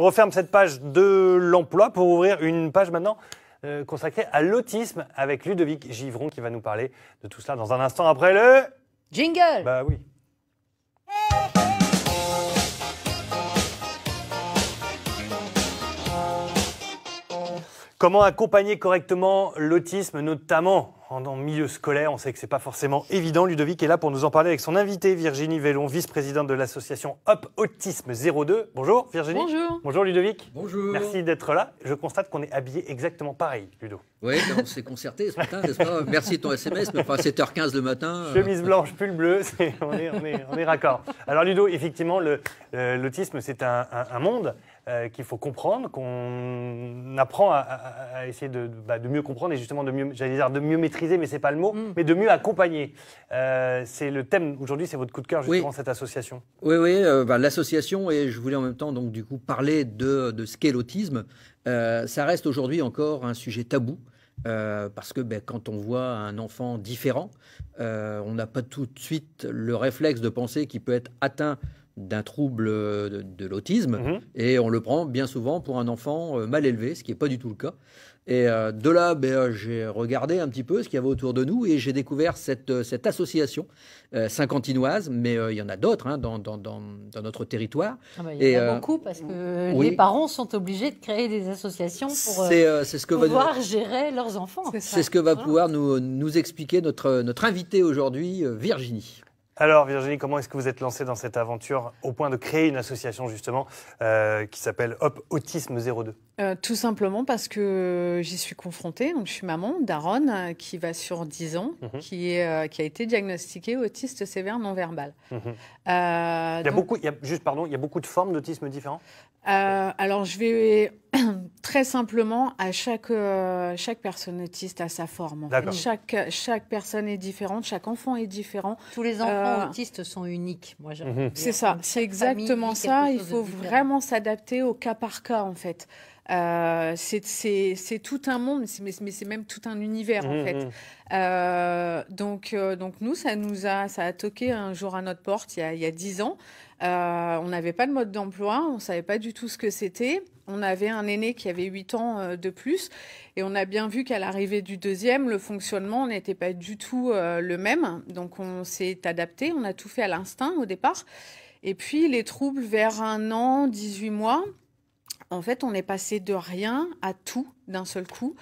On referme cette page de l'emploi pour ouvrir une page maintenant consacrée à l'autisme avec Ludovic Givron qui va nous parler de tout cela dans un instant après le... Jingle. Bah oui. Comment accompagner correctement l'autisme, notamment en milieu scolaire? On sait que ce n'est pas forcément évident. Ludovic est là pour nous en parler avec son invité, Virginie Vellon, vice-présidente de l'association Hop Autisme 02. Bonjour Virginie. Bonjour. Bonjour Ludovic. Bonjour. Merci d'être là. Je constate qu'on est habillés exactement pareil, Ludo. Oui, on s'est concerté ce matin, n'est-ce pas? Merci de ton SMS, mais enfin 7h15 le matin. Chemise blanche, pull bleu, on est raccord. Alors Ludo, effectivement, l'autisme, c'est un monde qu'il faut comprendre, qu'on apprend à essayer de mieux comprendre et justement de mieux maîtriser, mais ce n'est pas le mot, mais de mieux accompagner. C'est le thème aujourd'hui, c'est votre coup de cœur justement, oui. Cette association. Oui, l'association, et je voulais en même temps donc du coup parler de ce qu'est l'autisme. Ça reste aujourd'hui encore un sujet tabou. Parce que quand on voit un enfant différent, on n'a pas tout de suite le réflexe de penser qu'il peut être atteint d'un trouble de l'autisme, et on le prend bien souvent pour un enfant mal élevé, ce qui n'est pas du tout le cas. Et de là, j'ai regardé un petit peu ce qu'il y avait autour de nous et j'ai découvert cette association saint-quentinoise, mais il y en a d'autres dans notre territoire. Il y en a beaucoup parce que les parents sont obligés de créer des associations pour pouvoir gérer leurs enfants. C'est ce que va pouvoir nous expliquer notre invité aujourd'hui, Virginie. Alors Virginie, comment est-ce que vous êtes lancée dans cette aventure au point de créer une association justement qui s'appelle Hop Autisme 02? Tout simplement parce que j'y suis confrontée. Donc, je suis maman d'Aaron qui va sur 10 ans, qui a été diagnostiqué autiste sévère non-verbal. Il y a beaucoup de formes d'autisme différents? Alors, je vais très simplement, à chaque personne autiste a sa forme. Chaque personne est différente, chaque enfant est différent. Tous les enfants autistes sont uniques. Moi, c'est ça, c'est exactement ça. Il faut vraiment s'adapter au cas par cas, en fait. C'est tout un monde, mais c'est même tout un univers, en fait. Donc nous, ça a toqué un jour à notre porte il y a 10 ans. On n'avait pas de mode d'emploi, on ne savait pas du tout ce que c'était. On avait un aîné qui avait 8 ans de plus et on a bien vu qu'à l'arrivée du deuxième, le fonctionnement n'était pas du tout le même. Donc on s'est adapté, on a tout fait à l'instinct au départ. Et puis les troubles vers 1 an, 18 mois, en fait on est passé de rien à tout d'un seul coup.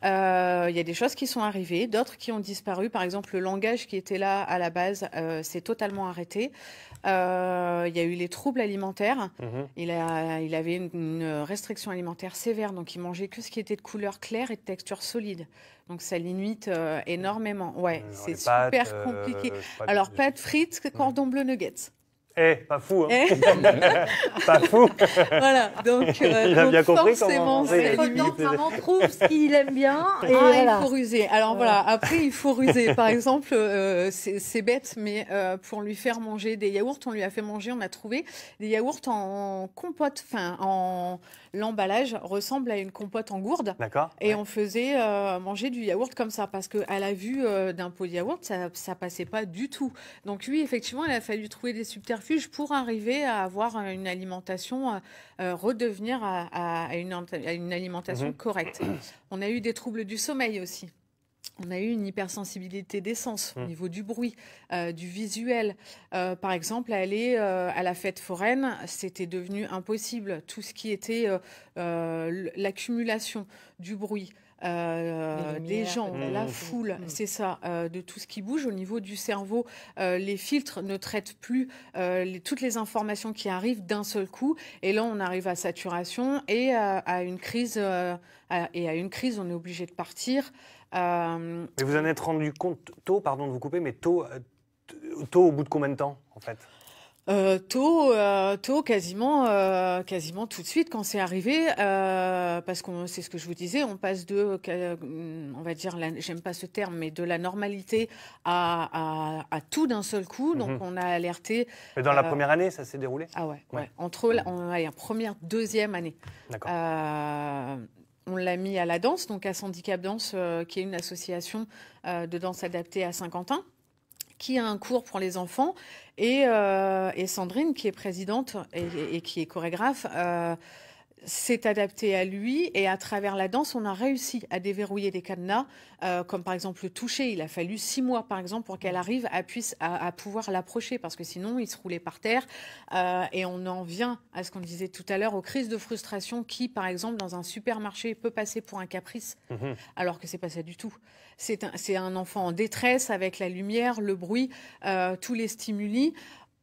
Il y a des choses qui sont arrivées, d'autres qui ont disparu. Par exemple, le langage qui était là à la base s'est totalement arrêté. Il y a eu les troubles alimentaires. Il avait une restriction alimentaire sévère, donc il mangeait que ce qui était de couleur claire et de texture solide. Donc ça limite énormément. Ouais, c'est super compliqué. Alors, pâtes frites, cordon bleu, nuggets. Pas fou, hein. Pas fou. Voilà, donc il a bien compris comment c'est limite. Maman trouve ce qu'il aime bien. Et il faut ruser. Alors voilà, après il faut ruser. Par exemple, c'est bête, mais pour lui faire manger des yaourts, on lui a fait manger, on a trouvé des yaourts en compote, l'emballage ressemble à une compote en gourde. D'accord. Et on faisait manger du yaourt comme ça, parce qu'à la vue d'un pot de yaourt, ça passait pas du tout. Donc lui, effectivement, il a fallu trouver des subterfuges pour arriver à avoir une alimentation, redevenir à une alimentation correcte. On a eu des troubles du sommeil aussi. On a eu une hypersensibilité des sens au niveau du bruit, du visuel. Par exemple, aller à la fête foraine, c'était devenu impossible. Tout ce qui était l'accumulation du bruit, des gens, la foule, c'est ça, de tout ce qui bouge au niveau du cerveau. Les filtres ne traitent plus toutes les informations qui arrivent d'un seul coup. Et là, on arrive à saturation et à une crise. Et à une crise, on est obligé de partir. Mais vous en êtes rendu compte tôt, pardon de vous couper, mais tôt au bout de combien de temps, en fait? Tôt, quasiment tout de suite quand c'est arrivé, parce que c'est ce que je vous disais, on passe on va dire, j'aime pas ce terme, mais de la normalité à tout d'un seul coup. Donc on a alerté. Mais dans la première année, ça s'est déroulé? Ah ouais. Entre la première, deuxième année. D'accord. On l'a mis à la danse, donc à Handicap Danse, qui est une association de danse adaptée à Saint-Quentin, qui a un cours pour les enfants. Et Sandrine, qui est présidente et qui est chorégraphe, s'est adapté à lui et à travers la danse, on a réussi à déverrouiller des cadenas, comme par exemple le toucher. Il a fallu 6 mois, par exemple, pour qu'elle arrive à pouvoir l'approcher parce que sinon, il se roulait par terre. Et on en vient à ce qu'on disait tout à l'heure, aux crises de frustration qui, par exemple, dans un supermarché, peut passer pour un caprice, alors que c'est pas ça du tout. C'est un enfant en détresse avec la lumière, le bruit, tous les stimuli.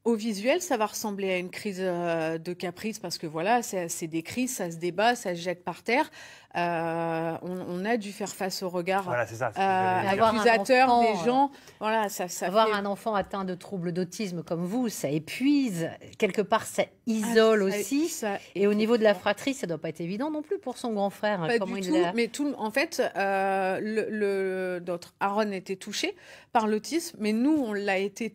Au visuel, ça va ressembler à une crise de caprice parce que voilà, c'est des crises, ça se débat, ça se jette par terre. On a dû faire face au regard accusateur des gens. Voilà, avoir un enfant atteint de troubles d'autisme comme vous, ça épuise. Quelque part, ça isole aussi. Et au niveau de la fratrie, ça ne doit pas être évident non plus pour son grand frère. Pas du tout. Mais en fait, notre Aaron était touché par l'autisme, mais nous, on l'a été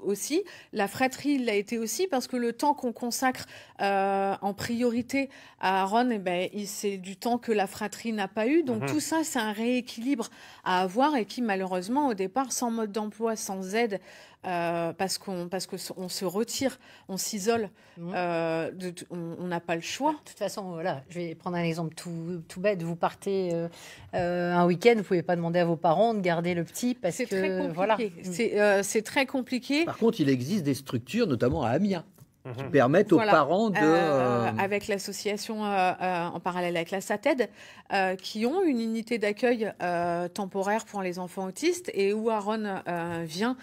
aussi. La fratrie l'a été aussi parce que le temps qu'on consacre en priorité à Aaron, c'est du temps que la fratrie n'a pas eu. Donc tout ça, c'est un rééquilibre à avoir et qui, malheureusement, au départ, sans mode d'emploi, sans aide, parce qu'on se retire, on s'isole, on n'a pas le choix. De toute façon, voilà, je vais prendre un exemple tout bête. Vous partez un week-end, vous ne pouvez pas demander à vos parents de garder le petit parce que très compliqué. Voilà. C'est très compliqué. Par contre, il existe des structures, notamment à Amiens, qui permettent aux parents de... avec l'association en parallèle avec la SATED, qui ont une unité d'accueil temporaire pour les enfants autistes et où Aaron vient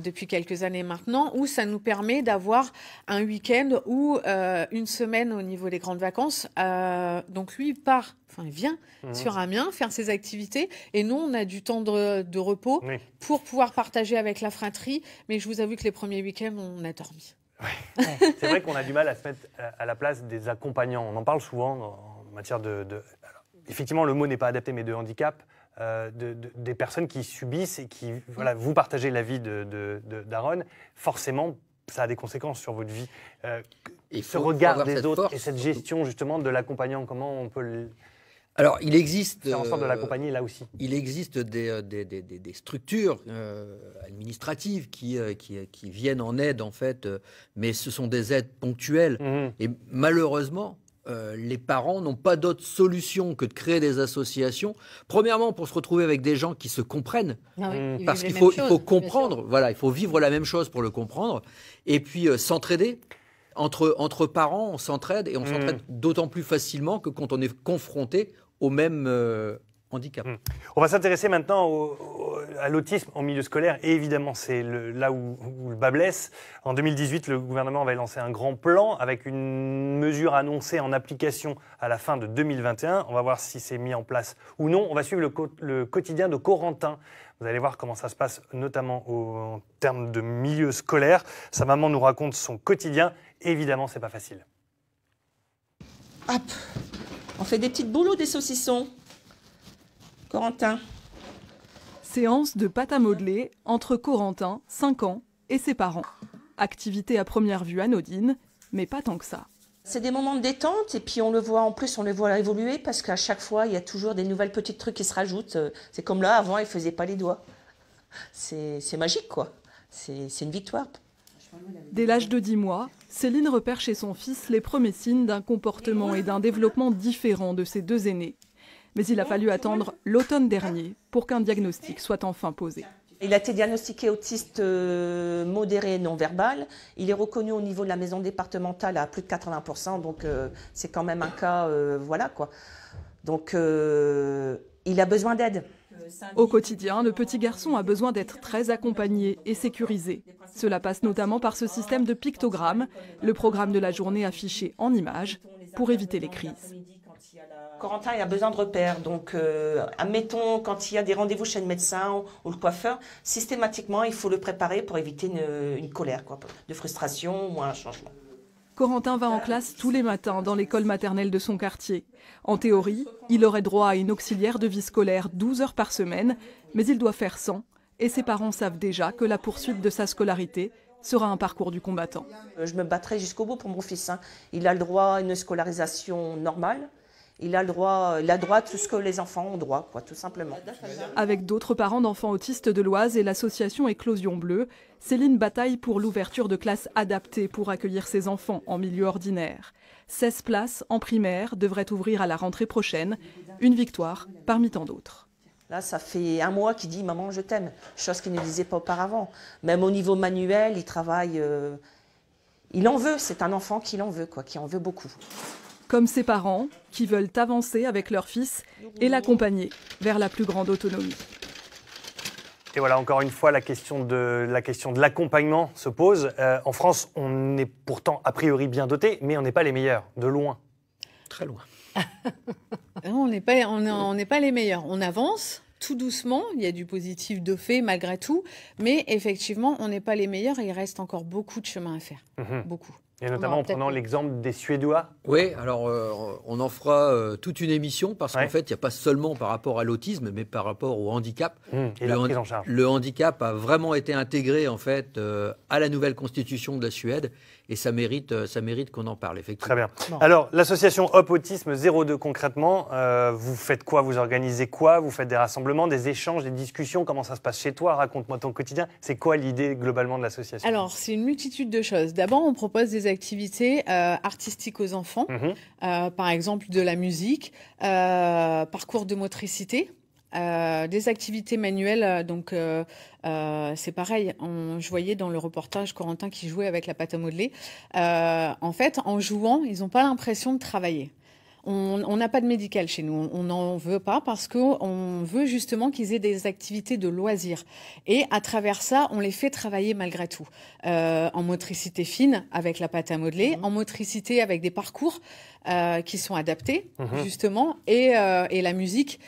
depuis quelques années maintenant, où ça nous permet d'avoir un week-end ou une semaine au niveau des grandes vacances. Donc lui, il vient sur Amiens faire ses activités et nous, on a du temps de repos pour pouvoir partager avec la fratrie. Mais je vous avoue que les premiers week-ends, on a dormi. Ouais. C'est vrai qu'on a du mal à se mettre à la place des accompagnants. On en parle souvent en matière de... Alors, effectivement, le mot n'est pas adapté, mais de handicap, des personnes qui subissent et qui... Voilà, vous partagez la vie d'Aaron, forcément, ça a des conséquences sur votre vie. Ce regard des autres et cette gestion, justement, de l'accompagnant, comment on peut... Alors, il existe... Faire en sorte de l'accompagner là aussi. Il existe des structures administratives qui viennent en aide, en fait, mais ce sont des aides ponctuelles. Et malheureusement, les parents n'ont pas d'autre solution que de créer des associations. Premièrement, pour se retrouver avec des gens qui se comprennent. Parce qu'il faut comprendre, voilà, il faut vivre la même chose pour le comprendre. Et puis, s'entraider. Entre parents, on s'entraide et on s'entraide d'autant plus facilement que quand on est confronté au même handicap. On va s'intéresser maintenant à l'autisme en milieu scolaire et évidemment c'est là où le bas blesse. En 2018, le gouvernement avait lancé un grand plan avec une mesure annoncée en application à la fin de 2021. On va voir si c'est mis en place ou non. On va suivre le quotidien de Corentin. Vous allez voir comment ça se passe, notamment en termes de milieu scolaire. Sa maman nous raconte son quotidien. Évidemment, c'est pas facile. Hop, on fait des petites boules ou des saucissons, Corentin? Séance de pâte à modeler entre Corentin, 5 ans, et ses parents. Activité à première vue anodine, mais pas tant que ça. C'est des moments de détente et puis on le voit évoluer parce qu'à chaque fois, il y a toujours des nouvelles petites trucs qui se rajoutent. C'est comme là, avant, il ne faisait pas les doigts. C'est magique, quoi. C'est une victoire. Dès l'âge de 10 mois, Céline repère chez son fils les premiers signes d'un comportement et d'un développement différents de ses 2 aînés. Mais il a fallu attendre l'automne dernier pour qu'un diagnostic soit enfin posé. Il a été diagnostiqué autiste modéré non-verbal. Il est reconnu au niveau de la maison départementale à plus de 80%, donc c'est quand même un cas, voilà quoi. Donc il a besoin d'aide. Au quotidien, le petit garçon a besoin d'être très accompagné et sécurisé. Cela passe notamment par ce système de pictogrammes, le programme de la journée affiché en images, pour éviter les crises. Corentin il a besoin de repères, donc admettons quand il y a des rendez-vous chez le médecin ou le coiffeur, systématiquement il faut le préparer pour éviter une colère, quoi, de frustration ou un changement. Corentin va en classe tous les matins dans l'école maternelle de son quartier. En théorie, il aurait droit à une auxiliaire de vie scolaire 12 heures par semaine, mais il doit faire 100 et ses parents savent déjà que la poursuite de sa scolarité sera un parcours du combattant. Je me battrai jusqu'au bout pour mon fils. Il a le droit à une scolarisation normale il a le droit, il a droit à tout ce que les enfants ont droit, quoi, tout simplement. Avec d'autres parents d'enfants autistes de l'Oise et l'association Éclosion Bleue, Céline bataille pour l'ouverture de classes adaptées pour accueillir ces enfants en milieu ordinaire. 16 places en primaire devraient ouvrir à la rentrée prochaine. Une victoire parmi tant d'autres. Là, ça fait un mois qu'il dit « Maman, je t'aime », chose qu'il ne disait pas auparavant. Même au niveau manuel, il travaille, il en veut, c'est un enfant qui en veut, quoi, qui en veut beaucoup. Comme ses parents, qui veulent avancer avec leur fils et l'accompagner vers la plus grande autonomie. Et voilà, encore une fois, la question de l'accompagnement se pose. En France, on est pourtant a priori bien doté, mais on n'est pas les meilleurs, de loin. Très loin. On n'est pas les meilleurs. On avance tout doucement. Il y a du positif de fait malgré tout. Mais effectivement, on n'est pas les meilleurs et il reste encore beaucoup de chemin à faire. Beaucoup. Et notamment en prenant l'exemple des Suédois. Oui, alors on en fera toute une émission parce qu'en fait, il n'y a pas seulement par rapport à l'autisme, mais par rapport au handicap. Et la prise en charge. Le handicap a vraiment été intégré en fait à la nouvelle constitution de la Suède et ça mérite qu'on en parle, effectivement. Très bien. Bon. Alors, l'association Hop Autisme 02, concrètement, vous faites quoi? Vous organisez quoi? Vous faites des rassemblements, des échanges, des discussions? Comment ça se passe chez toi? Raconte-moi ton quotidien. C'est quoi l'idée globalement de l'association? Alors, c'est une multitude de choses. D'abord, on propose des activités artistiques aux enfants, par exemple de la musique, parcours de motricité. Des activités manuelles, donc c'est pareil, je voyais dans le reportage Corentin qui jouait avec la pâte à modeler. En fait, en jouant, ils n'ont pas l'impression de travailler. On n'a pas de médical chez nous, on n'en veut pas parce qu'on veut justement qu'ils aient des activités de loisirs. Et à travers ça, on les fait travailler malgré tout. En motricité fine avec la pâte à modeler, en motricité avec des parcours qui sont adaptés justement, et la musique.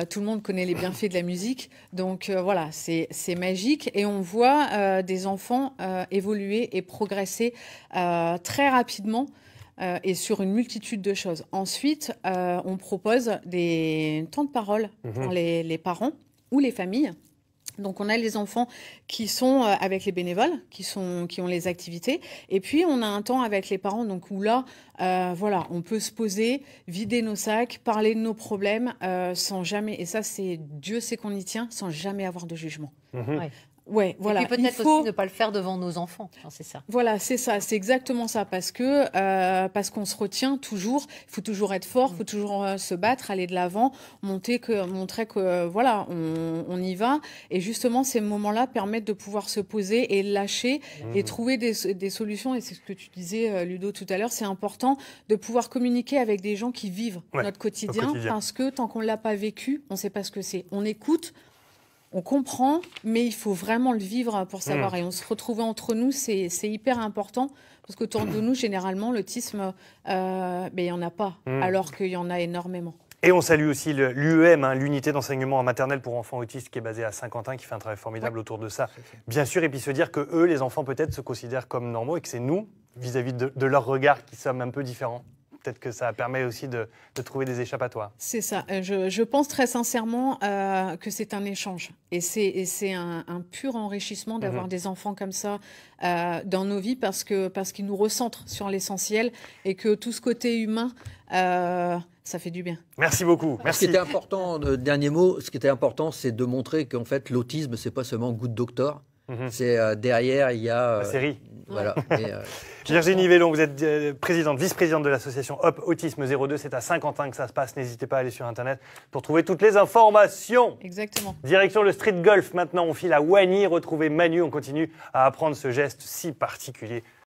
Tout le monde connaît les bienfaits de la musique, donc voilà, c'est magique. Et on voit des enfants évoluer et progresser très rapidement. Et sur une multitude de choses. Ensuite, on propose des temps de parole pour les parents ou les familles. Donc, on a les enfants qui sont avec les bénévoles, qui ont les activités. Et puis, on a un temps avec les parents, donc où là, voilà, on peut se poser, vider nos sacs, parler de nos problèmes sans jamais, et ça, c'est Dieu sait qu'on y tient, sans jamais avoir de jugement. Ouais, voilà. Et puis peut-être aussi ne pas le faire devant nos enfants, c'est ça. Voilà, c'est ça, c'est exactement ça, parce qu'on se retient toujours. Il faut toujours être fort, il faut toujours se battre, aller de l'avant, montrer que voilà, on y va. Et justement, ces moments-là permettent de pouvoir se poser et lâcher et trouver des solutions. Et c'est ce que tu disais, Ludo, tout à l'heure. C'est important de pouvoir communiquer avec des gens qui vivent notre quotidien, parce que tant qu'on l'a pas vécu, on ne sait pas ce que c'est. On écoute. On comprend, mais il faut vraiment le vivre pour savoir. Et on se retrouve entre nous, c'est hyper important. Parce qu'autour de nous, généralement, l'autisme, il n'y en a pas, alors qu'il y en a énormément. Et on salue aussi l'UEM, l'unité d'enseignement en maternelle pour enfants autistes, qui est basée à Saint-Quentin, qui fait un travail formidable autour de ça. Bien sûr, et puis se dire que eux, les enfants, peut-être, se considèrent comme normaux et que c'est nous, vis-à-vis de leur regard, qui sommes un peu différents. Peut-être que ça permet aussi de trouver des échappatoires. C'est ça. Je pense très sincèrement que c'est un échange. Et c'est un pur enrichissement d'avoir des enfants comme ça dans nos vies parce qu'ils nous recentrent sur l'essentiel et que tout ce côté humain, ça fait du bien. Merci beaucoup. Merci. Ce qui était important, dernier mot, ce qui était important, c'est de montrer qu'en fait, l'autisme, c'est pas seulement Good Doctor. C'est derrière, il y a... la série. Voilà. Virginie Vellon, vous êtes vice-présidente de l'association Hop Autisme 02. C'est à Saint-Quentin que ça se passe. N'hésitez pas à aller sur Internet pour trouver toutes les informations. Exactement. Direction le street golf. Maintenant, on file à Wagny. Retrouver Manu. On continue à apprendre ce geste si particulier